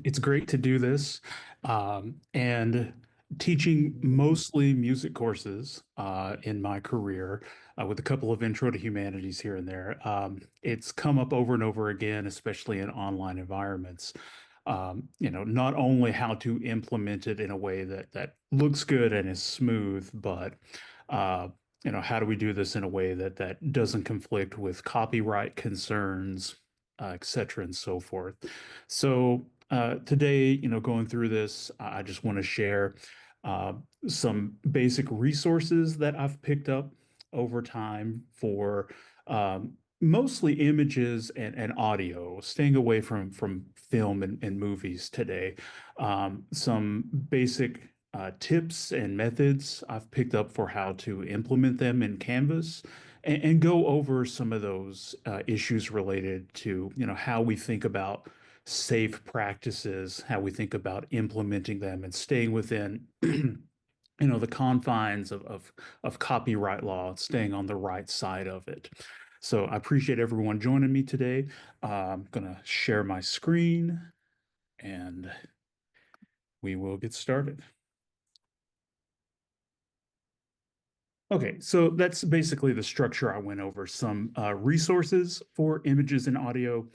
It's great to do this. And teaching mostly music courses in my career with a couple of intro to humanities here and there. It's come up over and over again, especially in online environments. Not only how to implement it in a way that looks good and is smooth, but uh, how do we do this in a way that doesn't conflict with copyright concerns, et cetera, and so forth. So today, going through this, I just want to share uh, some basic resources that I've picked up over time for mostly images and audio, staying away from film and movies today. Some basic tips and methods I've picked up for how to implement them in Canvas and go over some of those issues related to, how we think about safe practices, how we think about implementing them and staying within, the confines of copyright law, staying on the right side of it. So I appreciate everyone joining me today. I'm gonna share my screen and we will get started. Okay, so that's basically the structure I went over. Some resources for images and audio,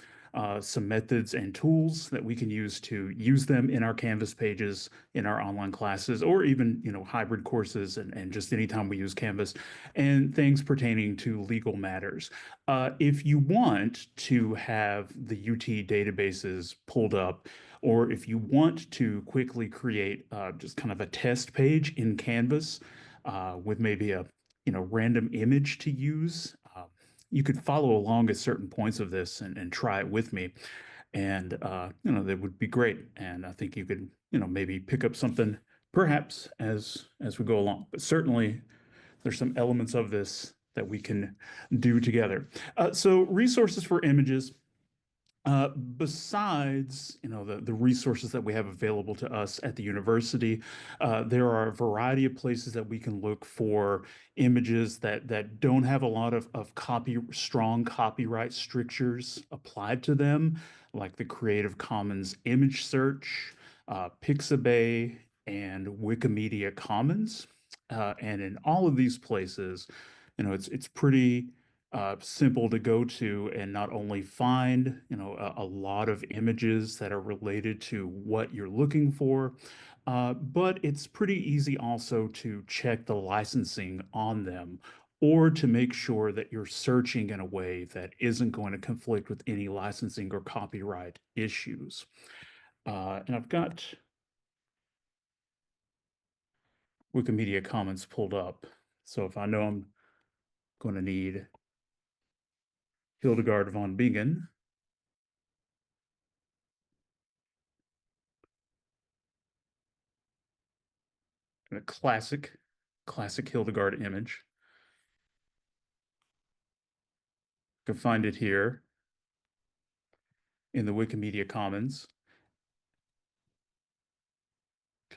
some methods and tools that we can use to use them in our Canvas pages, in our online classes, or even, hybrid courses and just anytime we use Canvas, and things pertaining to legal matters. If you want to have the UT databases pulled up, or if you want to quickly create just kind of a test page in Canvas, with maybe a random image to use. You could follow along at certain points of this and try it with me, and that would be great. And I think you could maybe pick up something perhaps as we go along. But certainly there's some elements of this that we can do together. So resources for images. Besides, the resources that we have available to us at the university, there are a variety of places that we can look for images that don't have a lot of strong copyright strictures applied to them, like the Creative Commons image search, Pixabay, and Wikimedia Commons. And in all of these places, it's pretty simple to go to and not only find, a lot of images that are related to what you're looking for, but it's pretty easy also to check the licensing on them or to make sure that you're searching in a way that isn't going to conflict with any licensing or copyright issues. And I've got Wikimedia Commons pulled up. So if I know I'm going to need Hildegard von Bingen, a classic Hildegard image. You can find it here in the Wikimedia Commons.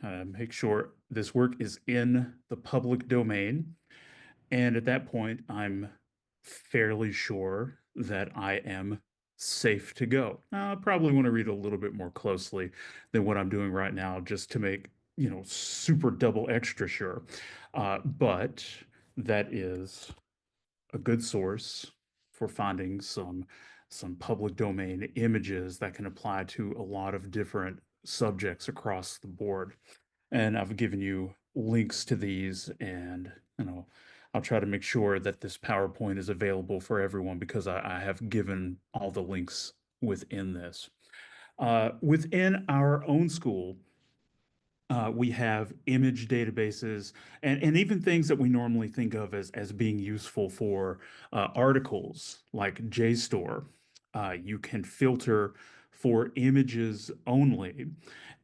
Kind of make sure this work is in the public domain. And at that point, I'm fairly sure that I am safe to go. I probably want to read a little bit more closely than what I'm doing right now just to make, super double extra sure. But that is a good source for finding some public domain images that can apply to a lot of different subjects across the board. And I've given you links to these, and I'll try to make sure that this PowerPoint is available for everyone because I have given all the links within this. Within our own school, we have image databases and even things that we normally think of as being useful for articles like JSTOR. You can filter for images only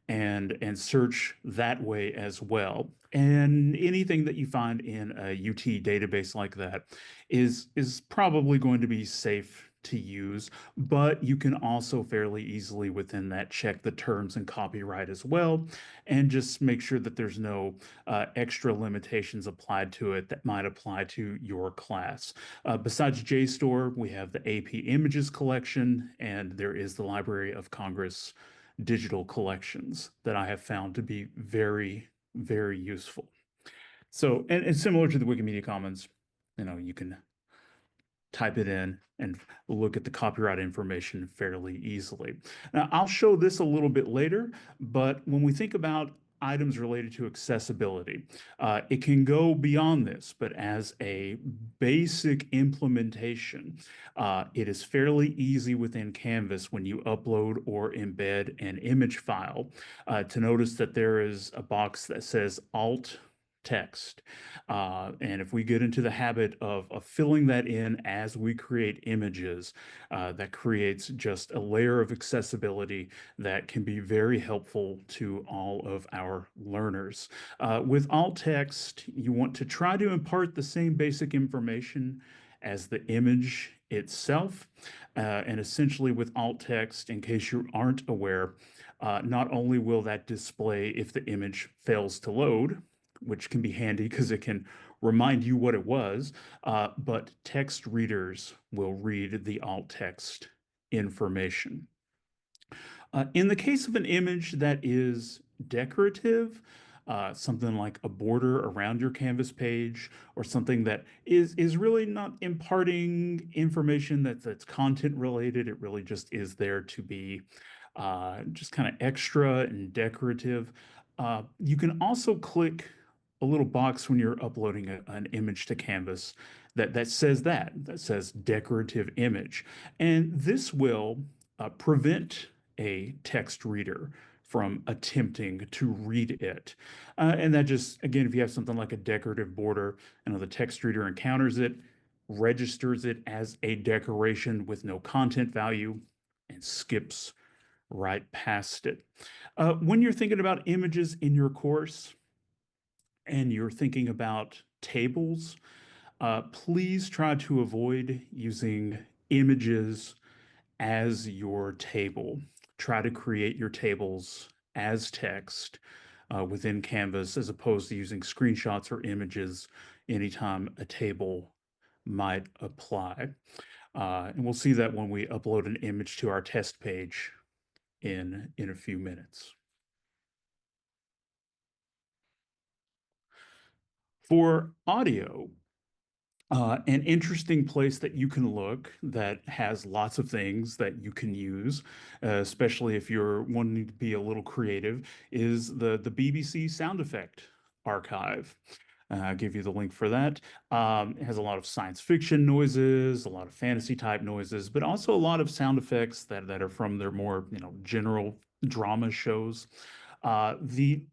and search that way as well. And anything that you find in a UT database like that is probably going to be safe to use, but you can also fairly easily within that check the terms and copyright as well, and just make sure that there's no extra limitations applied to it that might apply to your class. Besides JSTOR, we have the AP Images collection, and there is the Library of Congress digital collections that I have found to be very, very useful. So, and similar to the Wikimedia Commons, you can type it in and look at the copyright information fairly easily. Now, I'll show this a little bit later, but when we think about items related to accessibility, it can go beyond this, but as a basic implementation, it is fairly easy within Canvas when you upload or embed an image file to notice that there is a box that says Alt text. And if we get into the habit of filling that in as we create images, that creates just a layer of accessibility that can be very helpful to all of our learners. With alt text, you want to try to impart the same basic information as the image itself. And essentially with alt text, in case you aren't aware, not only will that display if the image fails to load, which can be handy because it can remind you what it was, but text readers will read the alt text information. In the case of an image that is decorative, something like a border around your Canvas page, or something that is really not imparting information that's content related. It really just is there to be just kind of extra and decorative. You can also click a little box when you're uploading an image to Canvas that says decorative image. And this will prevent a text reader from attempting to read it. And that just, again, if you have something like a decorative border and the text reader encounters it, registers it as a decoration with no content value, and skips right past it. When you're thinking about images in your course and you're thinking about tables, please try to avoid using images as your table. Try to create your tables as text within Canvas as opposed to using screenshots or images anytime a table might apply. And we'll see that when we upload an image to our test page in a few minutes. For audio, an interesting place that you can look that has lots of things that you can use, especially if you're wanting to be a little creative, is the BBC sound effect archive. I'll give you the link for that. It has a lot of science fiction noises, a lot of fantasy type noises, but also a lot of sound effects that are from their more, general drama shows. The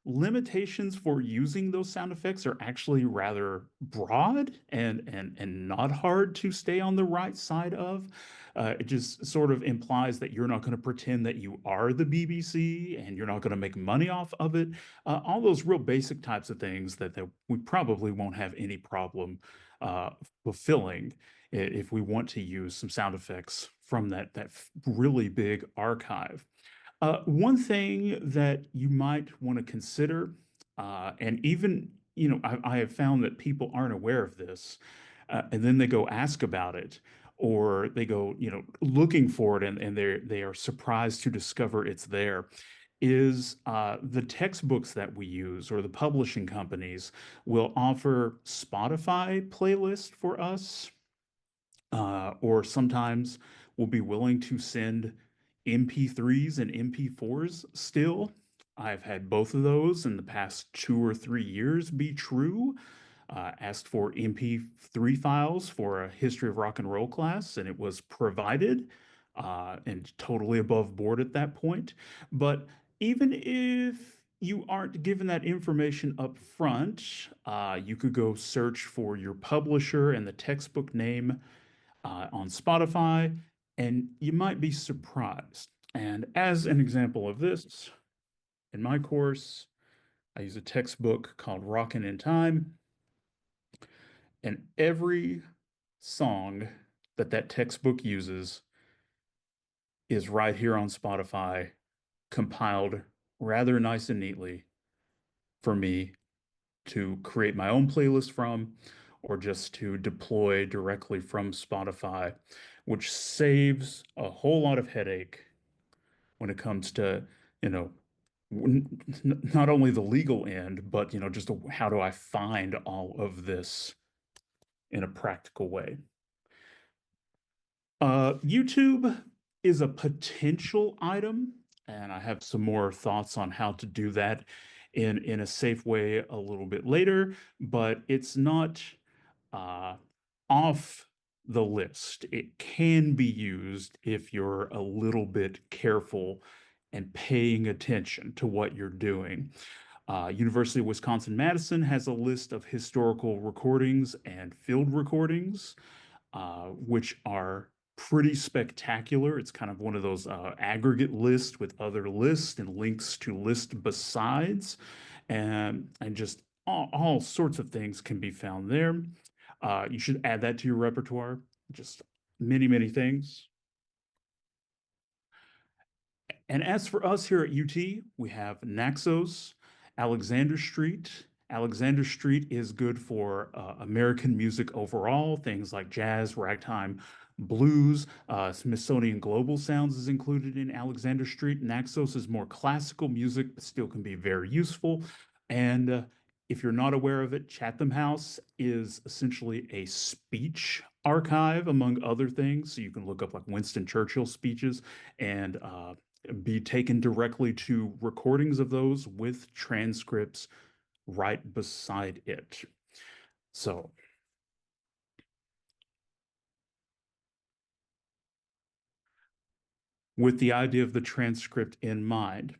limitations for using those sound effects are actually rather broad and not hard to stay on the right side of. It just sort of implies that you're not going to pretend that you are the BBC and you're not going to make money off of it. All those real basic types of things that we probably won't have any problem uh, fulfilling if we want to use some sound effects from that really big archive. One thing that you might want to consider, and even, I have found that people aren't aware of this, and then they go ask about it, or they go, looking for it, and they are surprised to discover it's there, is the textbooks that we use or the publishing companies will offer Spotify playlist for us, or sometimes will be willing to send MP3s and MP4s still. I've had both of those in the past 2 or 3 years be true. Asked for MP3 files for a history of rock and roll class, and it was provided, and totally above board at that point. But even if you aren't given that information up front, you could go search for your publisher and the textbook name on Spotify, and you might be surprised. And as an example of this, in my course, I use a textbook called Rockin' in Time, and every song that textbook uses is right here on Spotify, compiled rather nice and neatly for me to create my own playlist from, or just to deploy directly from Spotify, which saves a whole lot of headache when it comes to, you know, not only the legal end, but, just how do I find all of this in a practical way? YouTube is a potential item, and I have some more thoughts on how to do that in a safe way a little bit later, but it's not uh, off the list. It can be used if you're a little bit careful and paying attention to what you're doing. University of Wisconsin-Madison has a list of historical recordings and field recordings, which are pretty spectacular. It's kind of one of those aggregate lists with other lists and links to list besides, and just all sorts of things can be found there. You should add that to your repertoire. Just many, many things. And as for us here at UT, we have Naxos, Alexander Street. Alexander Street is good for American music overall, things like jazz, ragtime, blues. Smithsonian Global Sounds is included in Alexander Street. Naxos is more classical music, but still can be very useful. And if you're not aware of it, Chatham House is essentially a speech archive, among other things. So you can look up like Winston Churchill speeches and be taken directly to recordings of those with transcripts right beside it. So, with the idea of the transcript in mind,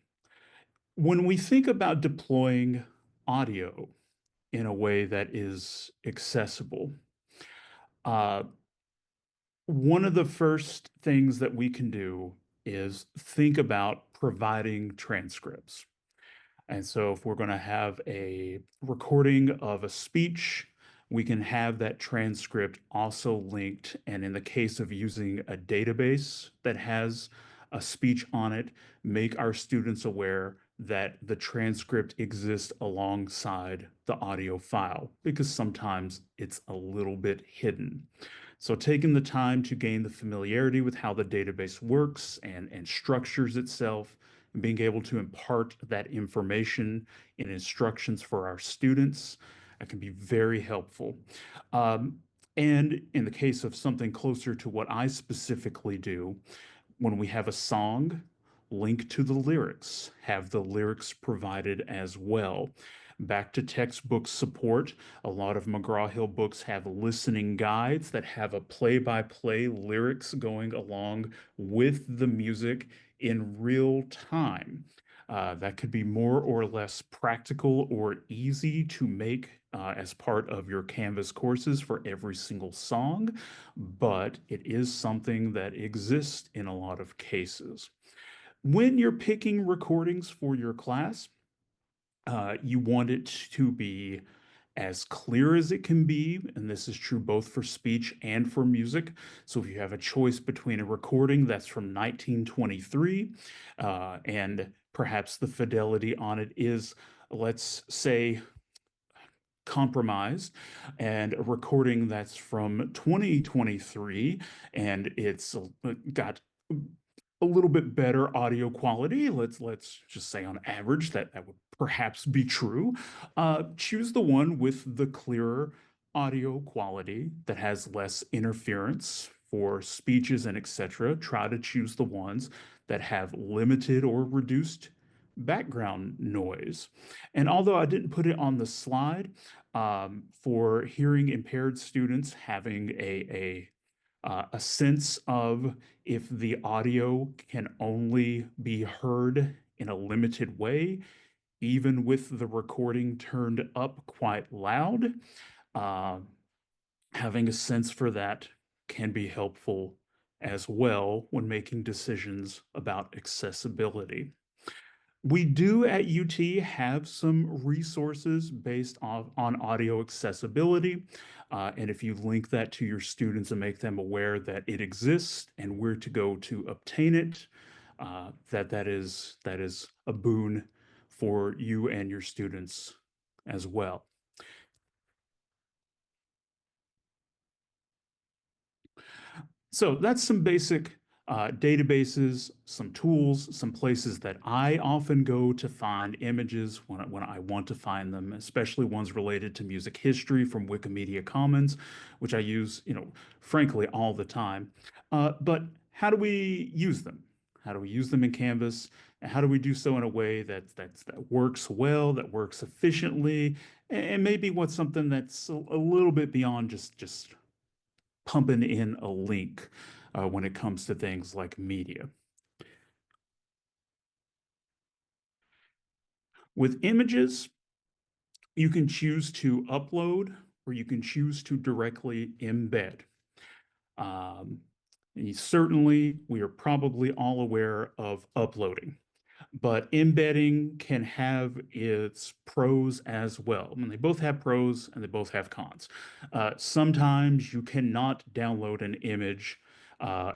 when we think about deploying audio in a way that is accessible, uh, one of the first things that we can do is think about providing transcripts. And so if we're going to have a recording of a speech, we can have that transcript also linked. And in the case of using a database that has a speech on it, make our students aware that the transcript exists alongside the audio file, because sometimes it's a little bit hidden. So taking the time to gain the familiarity with how the database works and structures itself, and being able to impart that information in instructions for our students, that can be very helpful. Um, and in the case of something closer to what I specifically do, when we have a song, link to the lyrics, have the lyrics provided as well. Back to textbook support, a lot of McGraw-Hill books have listening guides that have a play-by-play lyrics going along with the music in real time. That could be more or less practical or easy to make as part of your Canvas courses for every single song, but it is something that exists in a lot of cases. When you're picking recordings for your class, you want it to be as clear as it can be, and this is true both for speech and for music. So if you have a choice between a recording that's from 1923, and perhaps the fidelity on it is, let's say, compromised, and a recording that's from 2023 and it's got a little bit better audio quality, let's just say on average that would perhaps be true. Choose the one with the clearer audio quality that has less interference for speeches and etc. Try to choose the ones that have limited or reduced background noise. And although I didn't put it on the slide, for hearing impaired students having a sense of if the audio can only be heard in a limited way, even with the recording turned up quite loud, uh, having a sense for that can be helpful as well when making decisions about accessibility. We do at UT have some resources based on audio accessibility. And if you link that to your students and make them aware that it exists and where to go to obtain it, that is a boon for you and your students as well. So that's some basic Databases, some tools, some places that I often go to find images when I want to find them, especially ones related to music history from Wikimedia Commons, which I use, frankly, all the time. But how do we use them? How do we use them in Canvas? And how do we do so in a way that works well, that works efficiently, and maybe what's something that's a little bit beyond just pumping in a link when it comes to things like media. With images, you can choose to upload or you can choose to directly embed. Um, Certainly, we are probably all aware of uploading, but embedding can have its pros as well. I mean, they both have pros and they both have cons. Sometimes you cannot download an image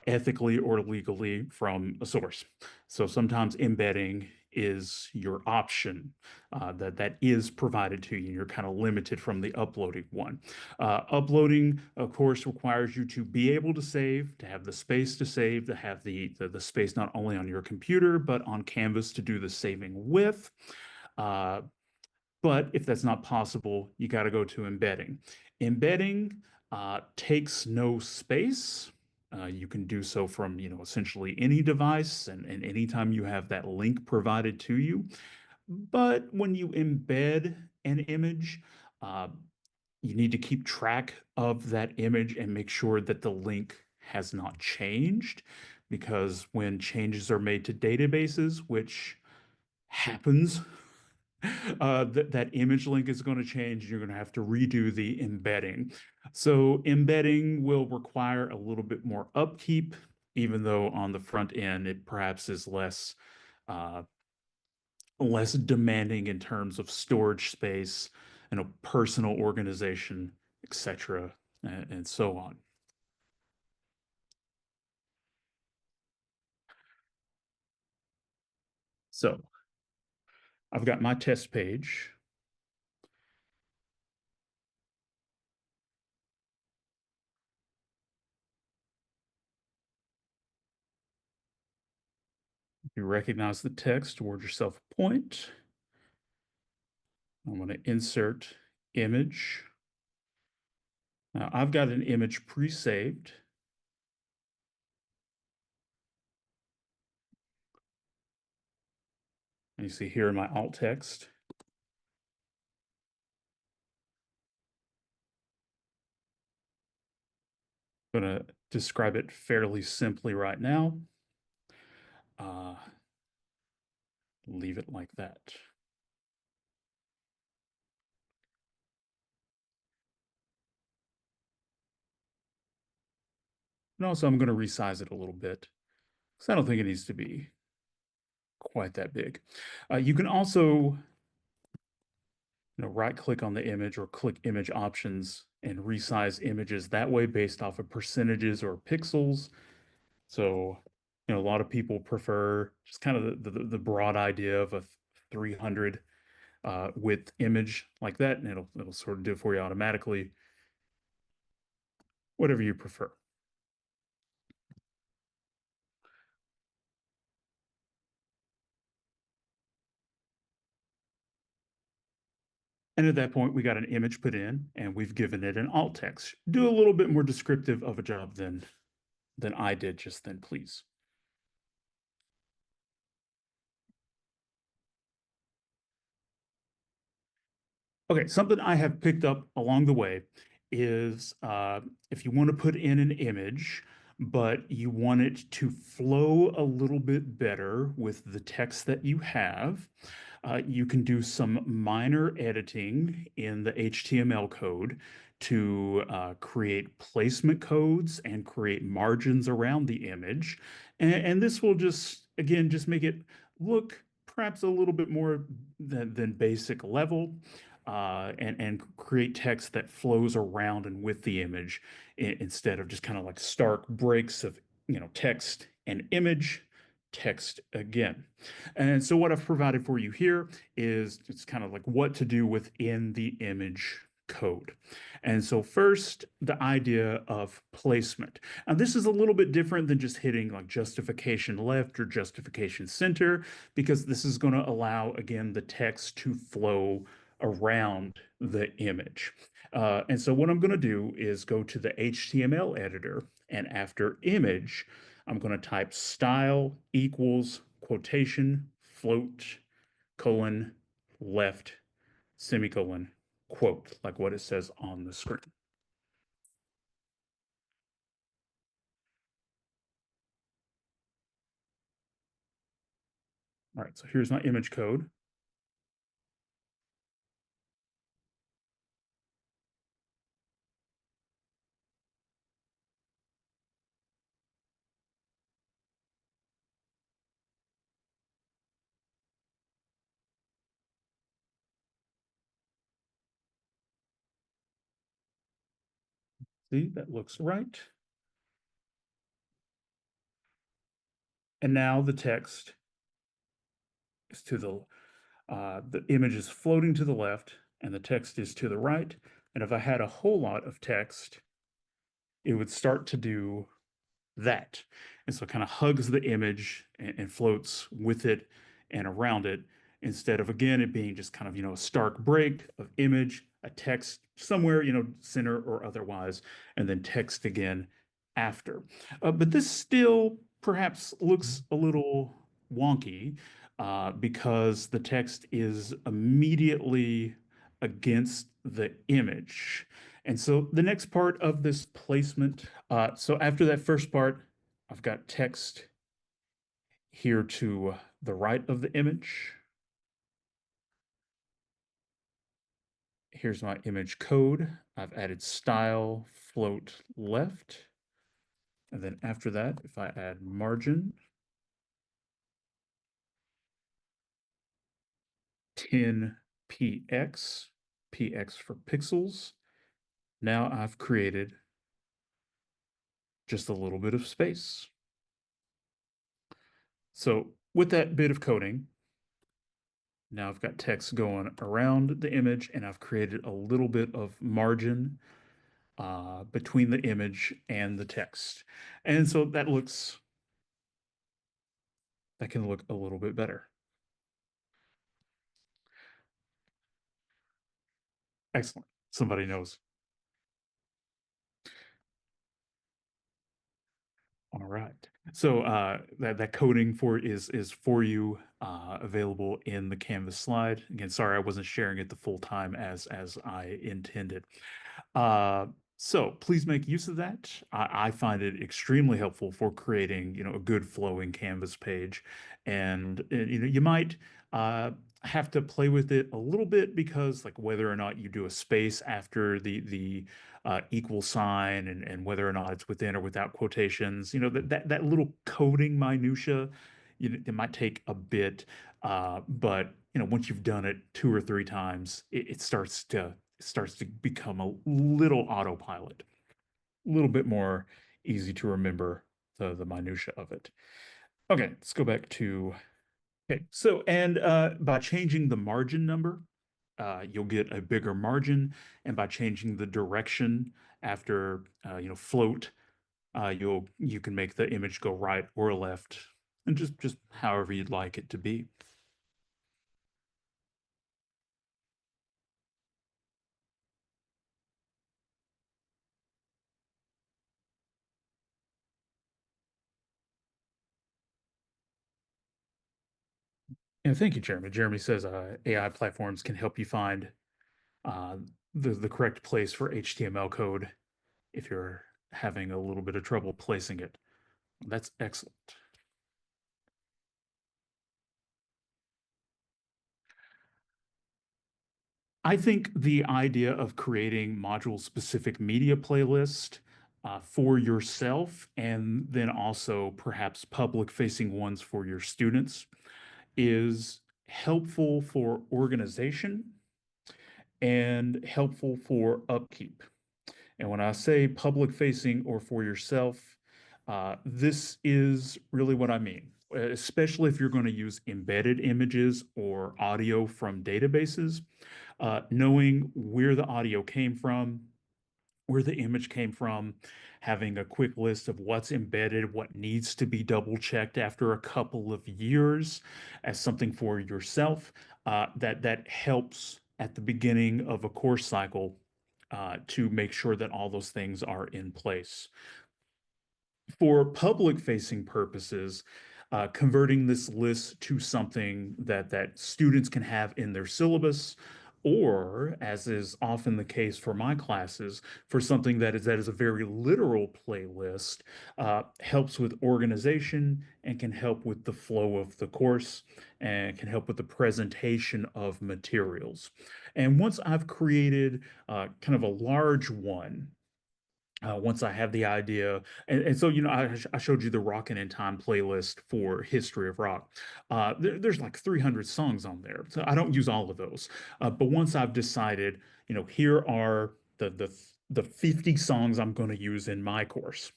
ethically or legally from a source. So sometimes embedding is your option that is provided to you. You're kind of limited from the uploading one. Uploading, of course, requires you to be able to save, to have the space to save, to have the space not only on your computer, but on Canvas to do the saving with. Uh, but if that's not possible, you got to go to embedding. Embedding takes no space. You can do so from, essentially any device and anytime you have that link provided to you. But when you embed an image, uh, you need to keep track of that image and make sure that the link has not changed, because when changes are made to databases, which happens, that image link is going to change. You're going to have to redo the embedding. So embedding will require a little bit more upkeep, even though on the front end it perhaps is uh, less demanding in terms of storage space and a personal organization, etc., and so on. So I've got my test page. If you recognize the text, award yourself a point. I'm going to insert image. Now I've got an image pre-saved. And you see here in my alt text, I'm going to describe it fairly simply right now. Uh, Leave it like that. And also I'm going to resize it a little bit because I don't think it needs to be quite that big. You can also, right click on the image or click image options and resize images that way based off of percentages or pixels. So, a lot of people prefer just kind of the broad idea of a 300 width image like that, and it'll sort of do it for you automatically, whatever you prefer. And at that point, we got an image put in and we've given it an alt text. Do a little bit more descriptive of a job than I did just then, please. Okay, something I have picked up along the way is if you want to put in an image, but you want it to flow a little bit better with the text that you have, you can do some minor editing in the HTML code to create placement codes and create margins around the image. And this will just, again, just make it look perhaps a little bit more than basic level, and create text that flows around and with the image instead of just kind of like stark breaks of, text and image, text again. And so what I've provided for you here is it's kind of like what to do within the image code. And so first, the idea of placement. Now, this is a little bit different than just hitting like justification left or justification center, because this is going to allow, again, the text to flow around the image. And so what I'm going to do is go to the HTML editor, and after image, I'm going to type style equals quotation float colon left semicolon quote, like what it says on the screen. All right, so here's my image code. See, that looks right. And now the text is to the image is floating to the left and the text is to the right. And if I had a whole lot of text, it would start to do that. And so it kind of hugs the image and floats with it and around it, instead of, again, it being just kind of, a stark break of image, a text somewhere, center or otherwise, and then text again after. But this still perhaps looks a little wonky because the text is immediately against the image. And so the next part of this placement, so after that first part, I've got text here to the right of the image. Here's my image code. I've added style float left. And then after that, if I add margin, 10 px, px for pixels. Now I've created just a little bit of space. So with that bit of coding, now I've got text going around the image, and I've created a little bit of margin between the image and the text. And so that can look a little bit better. Excellent. Somebody knows. All right. So that coding for is for you, available in the Canvas slide. Again, sorry I wasn't sharing it the full time as I intended. Uh, so please make use of that. I find it extremely helpful for creating, a good flowing Canvas page. And you might have to play with it a little bit, because like whether or not you do a space after the equal sign, and whether or not it's within or without quotations, that little coding minutia, it might take a bit, but once you've done it 2 or 3 times, it starts to become a little autopilot, a little bit more easy to remember the minutia of it. Okay, let's go back to okay. So, and by changing the margin number, you'll get a bigger margin, and by changing the direction after float, you can make the image go right or left, and just however you'd like it to be. And thank you, Jeremy. Jeremy says AI platforms can help you find uh, the correct place for HTML code if you're having a little bit of trouble placing it. That's excellent. I think the idea of creating module-specific media playlist for yourself, and then also perhaps public-facing ones for your students, is helpful for organization and helpful for upkeep. And when I say public facing or for yourself, this is really what I mean, especially if you're going to use embedded images or audio from databases. Knowing where the audio came from, where the image came from, having a quick list of what's embedded, what needs to be double checked after a couple of years as something for yourself, that helps at the beginning of a course cycle to make sure that all those things are in place. For public-facing purposes, converting this list to something that students can have in their syllabus, or, as is often the case for my classes, for something that is a very literal playlist, helps with organization and can help with the flow of the course and can help with the presentation of materials. And once I've created kind of a large one, once I have the idea, and so I showed you the Rockin' in Time playlist for History of Rock. There's like 300 songs on there, so I don't use all of those. But once I've decided, here are the 50 songs I'm going to use in my course,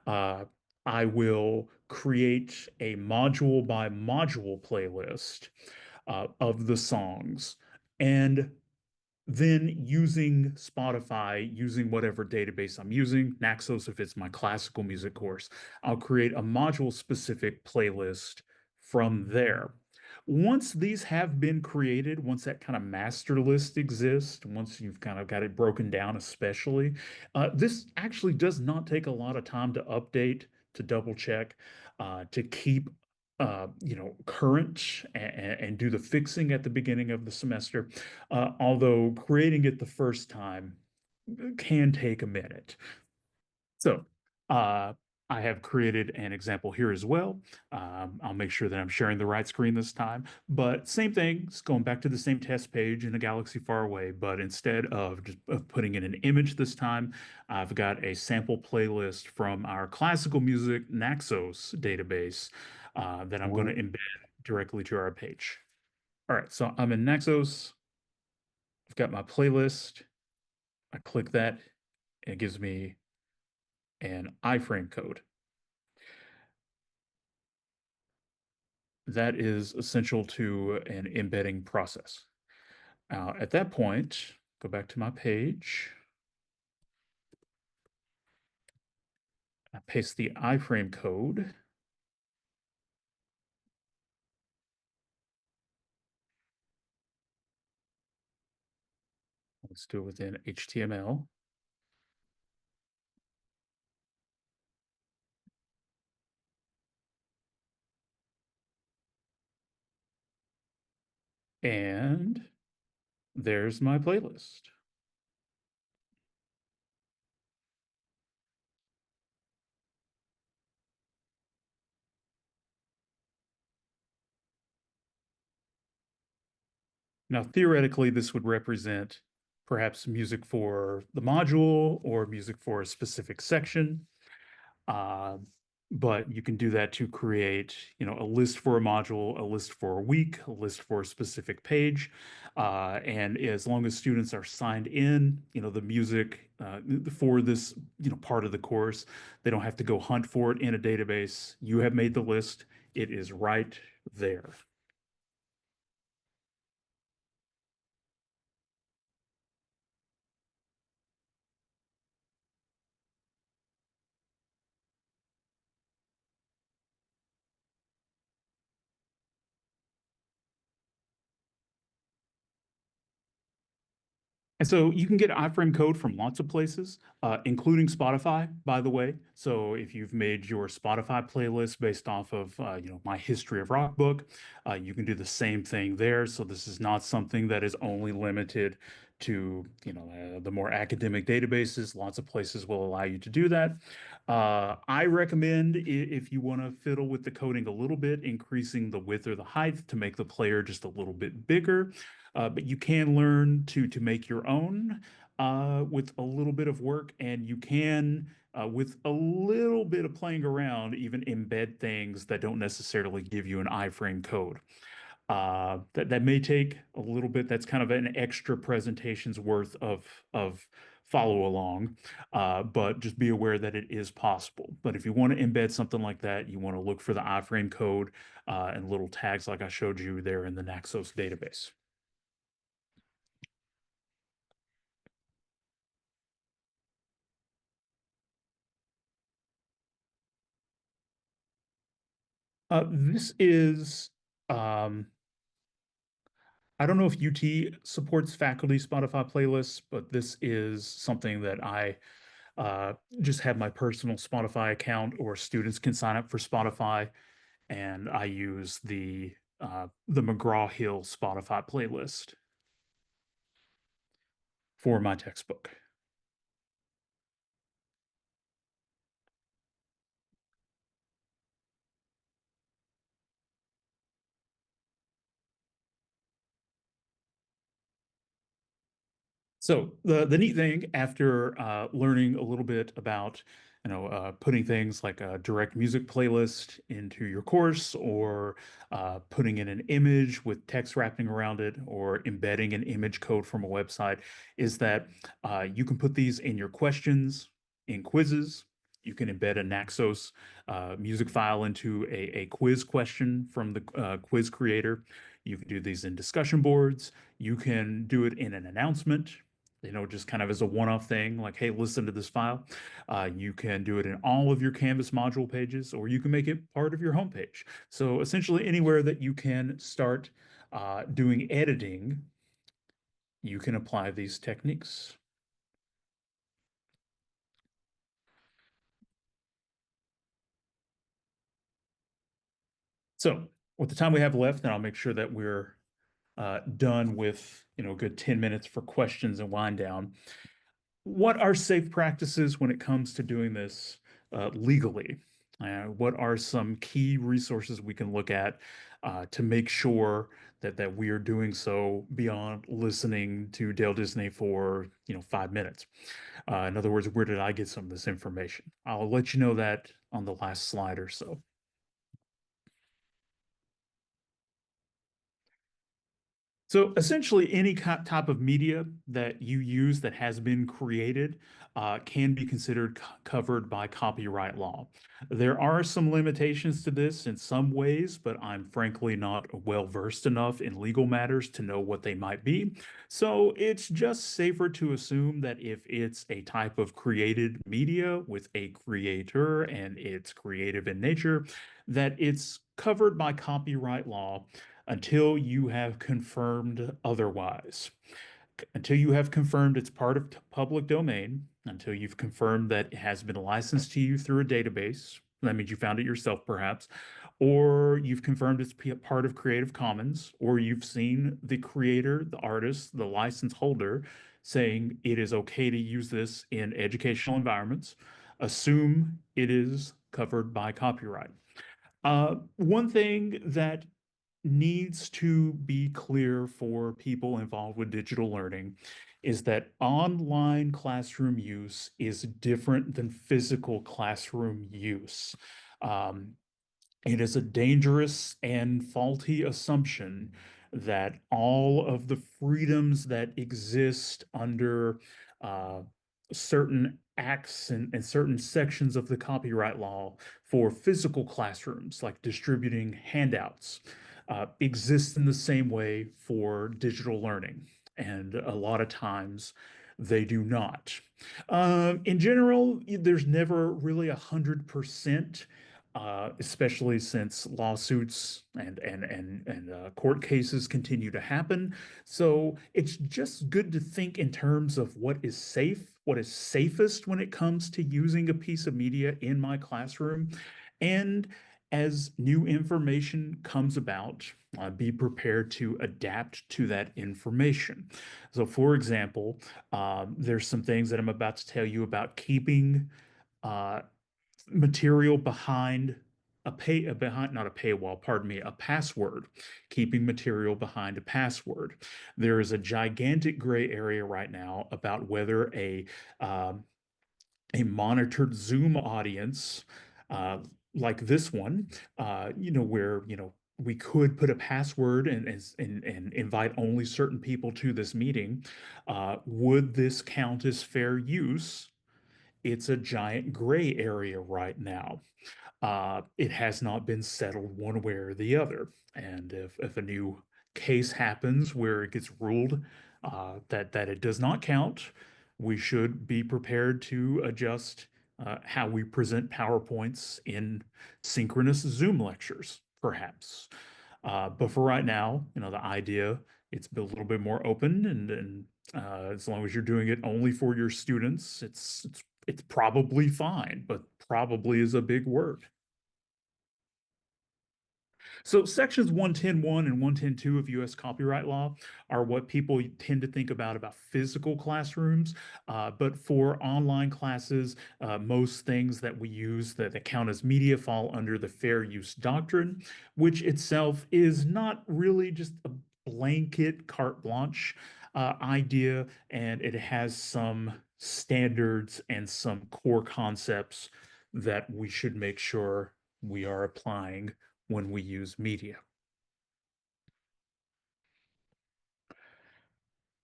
uh, I will create a module by module playlist of the songs. And then using Spotify, using whatever database I'm using, Naxos if it's my classical music course, I'll create a module-specific playlist from there. Once these have been created, once that kind of master list exists, once you've kind of got it broken down especially, this actually does not take a lot of time to update, to double check, to keep current and do the fixing at the beginning of the semester. Although creating it the first time can take a minute. So uh, I have created an example here as well. I'll make sure that I'm sharing the right screen this time. But same thing, it's going back to the same test page in a galaxy far away. But instead of just putting in an image this time, I've got a sample playlist from our classical music Naxos database that I'm going to embed directly to our page. All right, so I'm in Naxos. I've got my playlist. I click that. And it gives me an iframe code. That is essential to an embedding process. At that point, go back to my page. I paste the iframe code. Let's do it within HTML. And there's my playlist. Now, theoretically, this would represent perhaps music for the module or music for a specific section. Uh, but you can do that to create, a list for a module, a list for a week, a list for a specific page. And as long as students are signed in, the music for this, part of the course, they don't have to go hunt for it in a database. You have made the list. It is right there. And so you can get iframe code from lots of places, including Spotify, by the way. So if you've made your Spotify playlist based off of, my History of Rock book, you can do the same thing there. So this is not something that is only limited to, the more academic databases. Lots of places will allow you to do that. I recommend if you want to fiddle with the coding a little bit, increasing the width or the height to make the player just a little bit bigger. But you can learn to make your own with a little bit of work, and you can, with a little bit of playing around, even embed things that don't necessarily give you an iframe code. That may take a little bit. That's kind of an extra presentation's worth of follow along, but just be aware that it is possible. But if you want to embed something like that, you want to look for the iframe code and little tags like I showed you there in the Naxos database. This is, um, I don't know if UT supports faculty Spotify playlists, but this is something that I just have my personal Spotify account, or students can sign up for Spotify, and I use the McGraw-Hill Spotify playlist for my textbook. So the neat thing after learning a little bit about putting things like a direct music playlist into your course, or putting in an image with text wrapping around it, or embedding an image code from a website, is that you can put these in your questions, in quizzes. You can embed a Naxos music file into a quiz question from the quiz creator. You can do these in discussion boards. You can do it in an announcement, just kind of as a one-off thing, like, hey, listen to this file. You can do it in all of your Canvas module pages, or you can make it part of your homepage. So essentially, anywhere that you can start doing editing, you can apply these techniques. So with the time we have left, and I'll make sure that we're done with, a good 10 minutes for questions and wind down. What are safe practices when it comes to doing this legally? What are some key resources we can look at to make sure that we are doing so beyond listening to Dale Disney for 5 minutes? In other words, where did I get some of this information? I'll let you know that on the last slide or so. So essentially, any type of media that you use that has been created can be considered covered by copyright law. There are some limitations to this in some ways, but I'm frankly not well versed enough in legal matters to know what they might be. So it's just safer to assume that if it's a type of created media with a creator and it's creative in nature, that it's covered by copyright law until you have confirmed otherwise. Until you have confirmed it's part of public domain, until you've confirmed that it has been licensed to you through a database, that means you found it yourself perhaps, or you've confirmed it's part of Creative Commons, or you've seen the creator, the artist, the license holder saying it is okay to use this in educational environments, assume it is covered by copyright. One thing that needs to be clear for people involved with digital learning is that online classroom use is different than physical classroom use. Um, it is a dangerous and faulty assumption that all of the freedoms that exist under uh, certain acts and certain sections of the copyright law for physical classrooms, like distributing handouts, exist in the same way for digital learning. And a lot of times they do not. In general, there's never really 100%, especially since lawsuits and court cases continue to happen. So it's just good to think in terms of what is safe, what is safest when it comes to using a piece of media in my classroom. And as new information comes about, be prepared to adapt to that information. So, for example, there's some things that I'm about to tell you about keeping uh, material behind behind, not a paywall, pardon me, a password, keeping material behind a password. There is a gigantic gray area right now about whether um, a monitored Zoom audience, uh, like this one, where we could put a password and invite only certain people to this meeting. Would this count as fair use? It's a giant gray area right now. It has not been settled one way or the other. And if a new case happens where it gets ruled that it does not count, we should be prepared to adjust how we present PowerPoints in synchronous Zoom lectures, perhaps. But for right now, the idea, it's a little bit more open, and as long as you're doing it only for your students, it's probably fine, but probably is a big word. So sections 110.1 and 110.2 of U.S. copyright law are what people tend to think about physical classrooms. But for online classes, most things that we use that count as media fall under the fair use doctrine, which itself is not really just a blanket carte blanche idea, and it has some standards and some core concepts that we should make sure we are applying when we use media.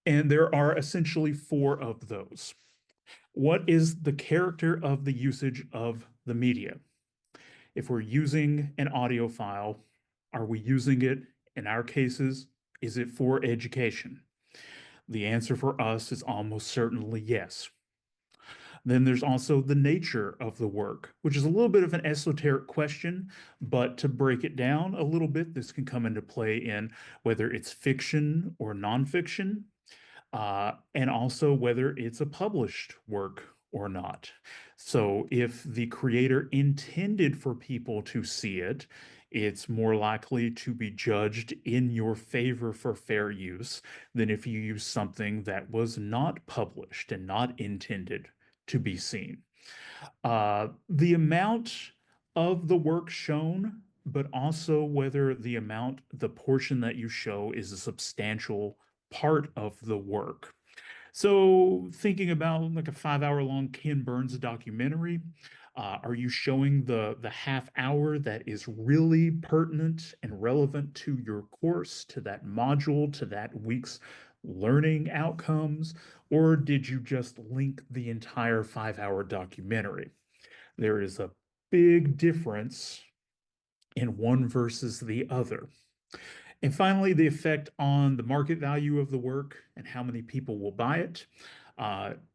And there are essentially four of those. What is the character of the usage of the media? If we're using an audio file, are we using it, in our cases, is it for education? The answer for us is almost certainly yes. Then there's also the nature of the work, which is a little bit of an esoteric question, but to break it down a little bit, this can come into play in whether it's fiction or nonfiction, and also whether it's a published work or not. So if the creator intended for people to see it, it's more likely to be judged in your favor for fair use than if you use something that was not published and not intended to be seen. The amount of the work shown, but also whether the portion that you show is a substantial part of the work. So thinking about like a 5 hour long Ken Burns documentary, are you showing the half hour that is really pertinent and relevant to your course, to that module, to that week's learning outcomes, or did you just link the entire 5 hour documentary? There is a big difference in one versus the other. And finally, the effect on the market value of the work and how many people will buy it.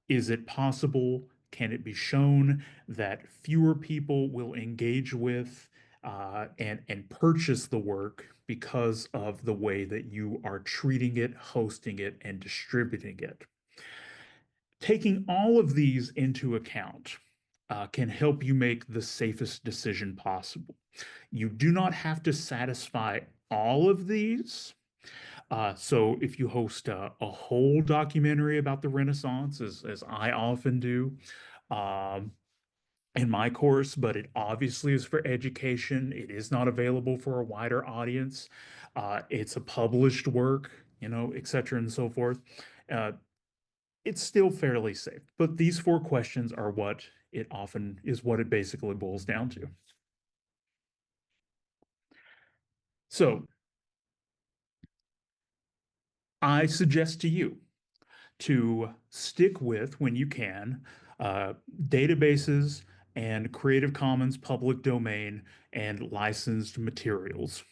Is it possible? Can it be shown that fewer people will engage with and purchase the work because of the way that you are treating it, hosting it, and distributing it? Taking all of these into account can help you make the safest decision possible. You do not have to satisfy all of these. So if you host a whole documentary about the Renaissance, as I often do um, in my course, but it obviously is for education, it is not available for a wider audience. It's a published work, et cetera, and so forth. Uh, it's still fairly safe. But these four questions are what it basically boils down to. So I suggest to you to stick with, when you can, databases and Creative Commons public domain and licensed materials,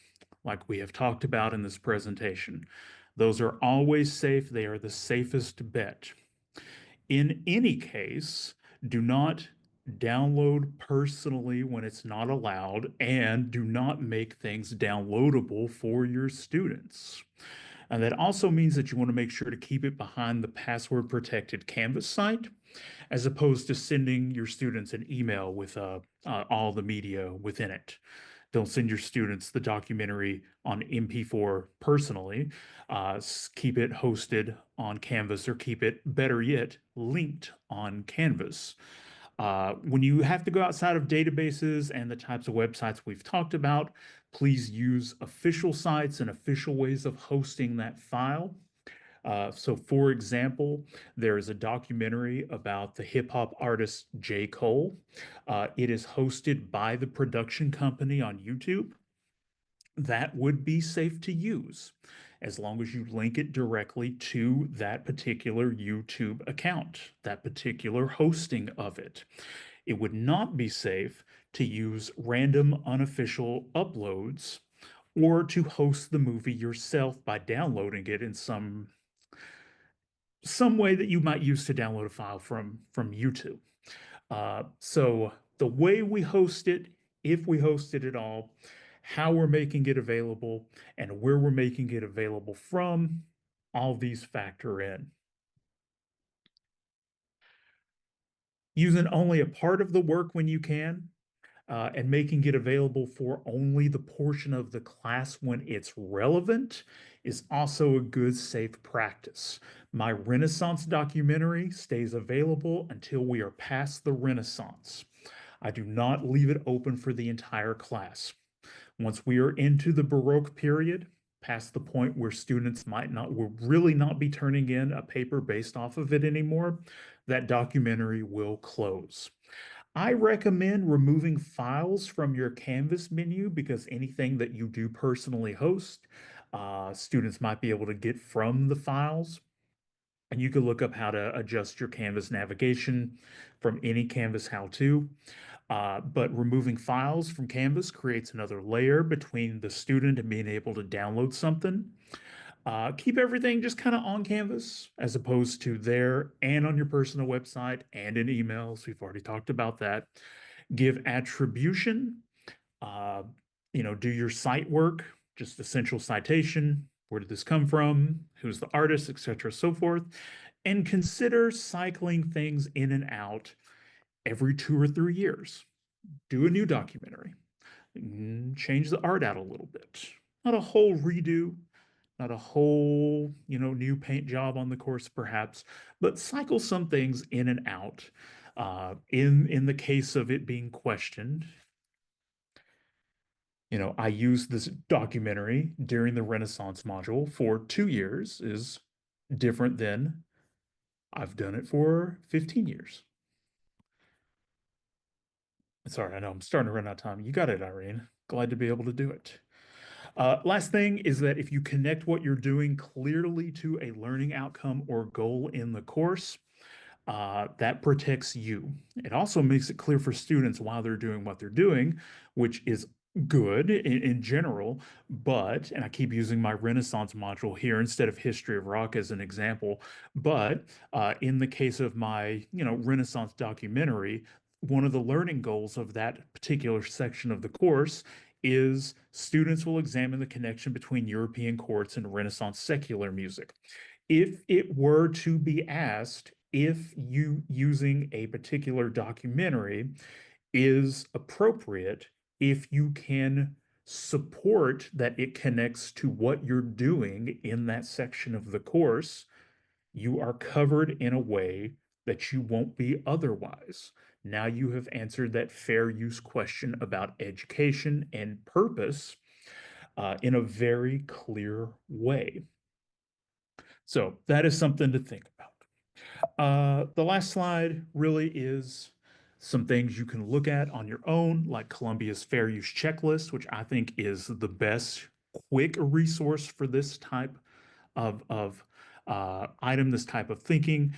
like we have talked about in this presentation. Those are always safe. They are the safest bet. In any case, do not download personally when it's not allowed, and do not make things downloadable for your students. And that also means that you want to make sure to keep it behind the password protected Canvas site, as opposed to sending your students an email with all the media within it. Don't send your students the documentary on MP4 personally. Keep it hosted on Canvas, or keep it, better yet, linked on Canvas. When you have to go outside of databases and the types of websites we've talked about, please use official sites and official ways of hosting that file. So for example, there is a documentary about the hip hop artist J. Cole. It is hosted by the production company on YouTube. That would be safe to use as long as you link it directly to that particular YouTube account, that particular hosting of it. It would not be safe to use random unofficial uploads or to host the movie yourself by downloading it in some way that you might use to download a file from YouTube. So the way we host it, if we host it at all, how we're making it available, and where we're making it available from, all these factor in. Using only a part of the work when you can, and making it available for only the portion of the class when it's relevant is also a good, safe practice. My Renaissance documentary stays available until we are past the Renaissance. I do not leave it open for the entire class. Once we are into the Baroque period, past the point where students will really not be turning in a paper based off of it anymore, that documentary will close. I recommend removing files from your Canvas menu because anything that you do personally host, students might be able to get from the files. And you can look up how to adjust your Canvas navigation from any Canvas how-to. But removing files from Canvas creates another layer between the student and being able to download something. Keep everything just kind of on Canvas as opposed to there and on your personal website and in emails. We've already talked about that. Give attribution. Uh, do your site work, just essential citation. Where did this come from? Who's the artist, etc., so forth. And consider cycling things in and out every 2 or 3 years. Do a new documentary. Change the art out a little bit. Not a whole redo, not a whole, new paint job on the course, perhaps, but cycle some things in and out. In the case of it being questioned, I used this documentary during the Renaissance module for 2 years is different than I've done it for 15 years. Sorry, I know I'm starting to run out of time. You got it, Irene. Glad to be able to do it. Last thing is that if you connect what you're doing clearly to a learning outcome or goal in the course, that protects you. It also makes it clear for students why they're doing what they're doing, which is good in general, and I keep using my Renaissance module here instead of History of Rock as an example, but in the case of my, Renaissance documentary, one of the learning goals of that particular section of the course is students will examine the connection between European courts and Renaissance secular music. If it were to be asked if you using a particular documentary is appropriate, if you can support that it connects to what you're doing in that section of the course, you are covered in a way that you won't be otherwise. Now you have answered that fair use question about education and purpose in a very clear way. So that is something to think about. The last slide really is some things you can look at on your own, like Columbia's Fair Use Checklist, which I think is the best quick resource for this type of item, this type of thinking.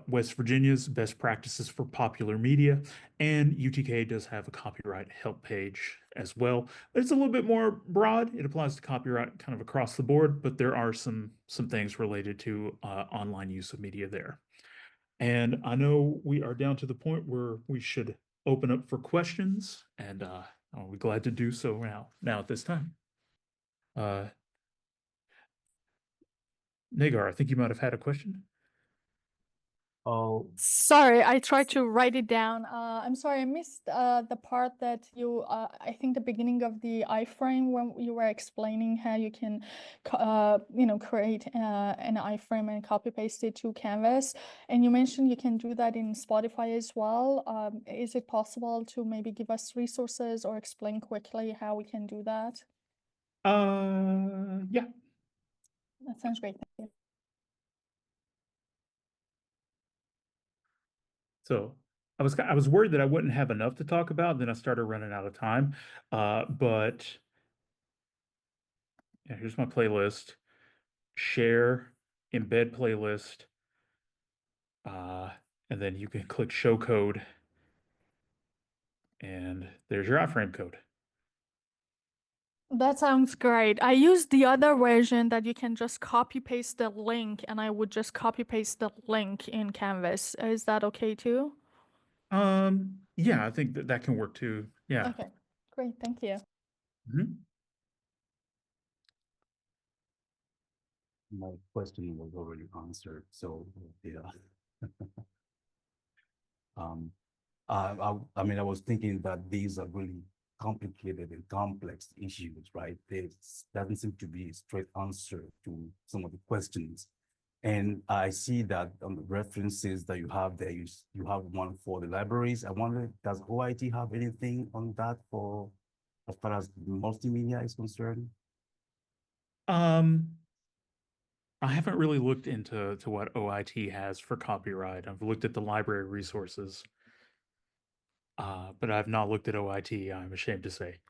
West Virginia's Best Practices for Popular Media, and UTK does have a copyright help page as well. But it's a little bit more broad. It applies to copyright kind of across the board, but there are some things related to online use of media there. And I know we are down to the point where we should open up for questions, and I'll be glad to do so now at this time. Nagar, I think you might have had a question. Oh, sorry, I tried to write it down. I'm sorry, I missed the part that I think the beginning of the iframe when you were explaining how you can, create an iframe and copy paste it to Canvas. And you mentioned you can do that in Spotify as well. Is it possible to maybe give us resources or explain quickly how we can do that? Yeah. That sounds great. Thank you. So I was worried that I wouldn't have enough to talk about. Then I started running out of time. But yeah, here's my playlist. Share, embed playlist, and then you can click show code, and there's your iframe code. That sounds great. I used the other version that you can just copy paste the link, and I would just copy paste the link in Canvas. Is that okay too? Yeah, I think that that can work too. Yeah. Okay, great, thank you. Mhm. My question was already answered, so yeah. Um, I mean, I was thinking that these are really complicated and complex issues, right? There doesn't seem to be a straight answer to some of the questions. And I see that on the references that you have there, you have one for the libraries. I wonder, does OIT have anything on that for as far as multimedia is concerned? Um, I haven't really looked into what OIT has for copyright. I've looked at the library resources, but I've not looked at OIT, I'm ashamed to say.